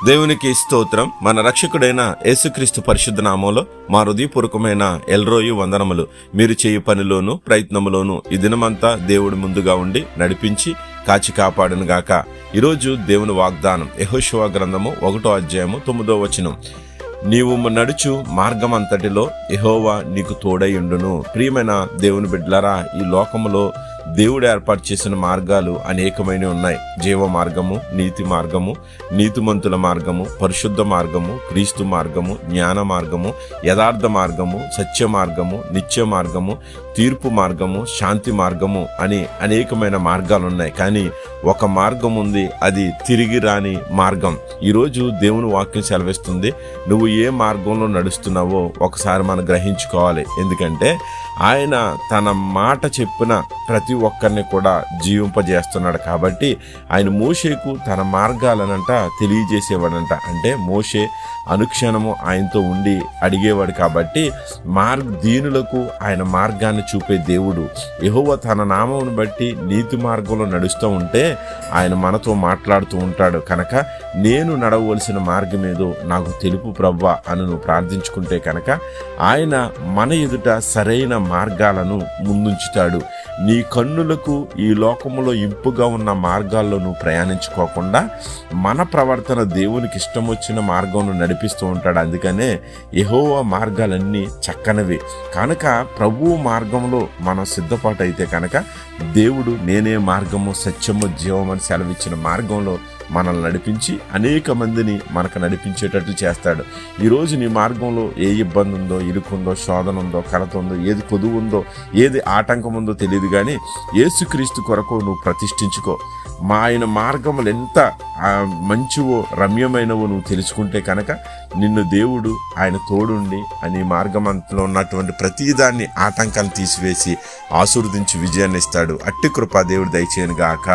దేవునికి స్తోత్రం. మన రక్షకుడైన యేసుక్రీస్తు పరిశుద్ధ నామంలో మా హృదయపూర్వకమైన ఎల్రోయు వందనములు. మీరు చేయు పనిలోను ప్రయత్నములోను ఈ దినమంతా దేవుడు ముందుగా ఉండి నడిపించి కాచి కాపాడును గాక. ఈరోజు దేవుని వాగ్దానం యెహోషువ గ్రంథము 1వ అధ్యాయము 9వ వచనం. నీవు నడుచు మార్గమంతటిలో యెహోవా నీకు తోడైయుండును. ప్రియమైన దేవుని బిడ్డలారా, ఈ లోకములో దేవుడు ఏర్పాటు చేసిన మార్గాలు అనేకమైన ఉన్నాయి. జీవ మార్గము, నీతి మార్గము, నీతిమంతుల మార్గము, పరిశుద్ధ మార్గము, క్రీస్తు మార్గము, జ్ఞాన మార్గము, యథార్థ మార్గము, సత్య మార్గము, నిత్య మార్గము, తీర్పు మార్గము, శాంతి మార్గము అని అనేకమైన మార్గాలు ఉన్నాయి. కానీ ఒక మార్గం ఉంది, అది తిరిగి రాని మార్గం. ఈరోజు దేవుని వాక్యం సెలవిస్తుంది, నువ్వు ఏ మార్గంలో నడుస్తున్నావో ఒకసారి మనం గ్రహించుకోవాలి. ఎందుకంటే ఆయన తన మాట చెప్పిన ప్రతి ఒక్కరిని కూడా జీవింపజేస్తున్నాడు. కాబట్టి ఆయన మోషేకు తన మార్గాలనంట తెలియజేసేవాడంట. అంటే మోషే అనుక్షణము ఆయనతో ఉండి అడిగేవాడు. కాబట్టి దీనులకు ఆయన మార్గాన్ని చూపే దేవుడు. యెహోవా తన నామమును బట్టి నీతి మార్గంలో నడుస్తూ ఉంటే ఆయన మనతో మాట్లాడుతూ ఉంటాడు. కనుక నేను నడవలసిన మార్గం ఏదో నాకు తెలుపు ప్రవ్వా అని నువ్వు ప్రార్థించుకుంటే కనుక ఆయన మన ఎదుట సరైన మార్గాలను ముందుంచుతాడు. నీ కన్నులకు ఈ లోకములో ఇంపుగా ఉన్న మార్గాల్లో నువ్వు ప్రయాణించుకోకుండా మన ప్రవర్తన దేవునికి ఇష్టం వచ్చిన మార్గంలో నడిపిస్తూ ఉంటాడు. అందుకనే యెహోవా మార్గాలన్నీ చక్కనివి. కనుక ప్రభువు మార్గంలో మనం సిద్ధపాటు అయితే కనుక దేవుడు నేనే మార్గము సత్యము జీవమని సెలవిచ్చిన మార్గంలో మనల్ని నడిపించి అనేక మందిని మనకు నడిపించేటట్లు చేస్తాడు. ఈరోజు నీ మార్గంలో ఏ ఇబ్బంది ఉందో, ఇరుకుందో, శోధన ఉందో, కలత ఉందో, ఏది కొదువు ఉందో, ఏది ఆటంకం ఉందో తెలియదు. కానీ యేసుక్రీస్తు కొరకు నువ్వు ప్రతిష్ఠించుకో. ఆయన మార్గములు ఎంత మంచివో రమ్యమైనవో నువ్వు తెలుసుకుంటే కనుక నిన్ను దేవుడు ఆయన తోడుండి నీ మార్గమంతలో ఉన్నటువంటి ప్రతిదాన్ని ఆటంకాలు తీసివేసి ఆశీర్వదించి విజయాన్ని ఇస్తాడు. అట్టి కృప దేవుడు దయచేయను గాక.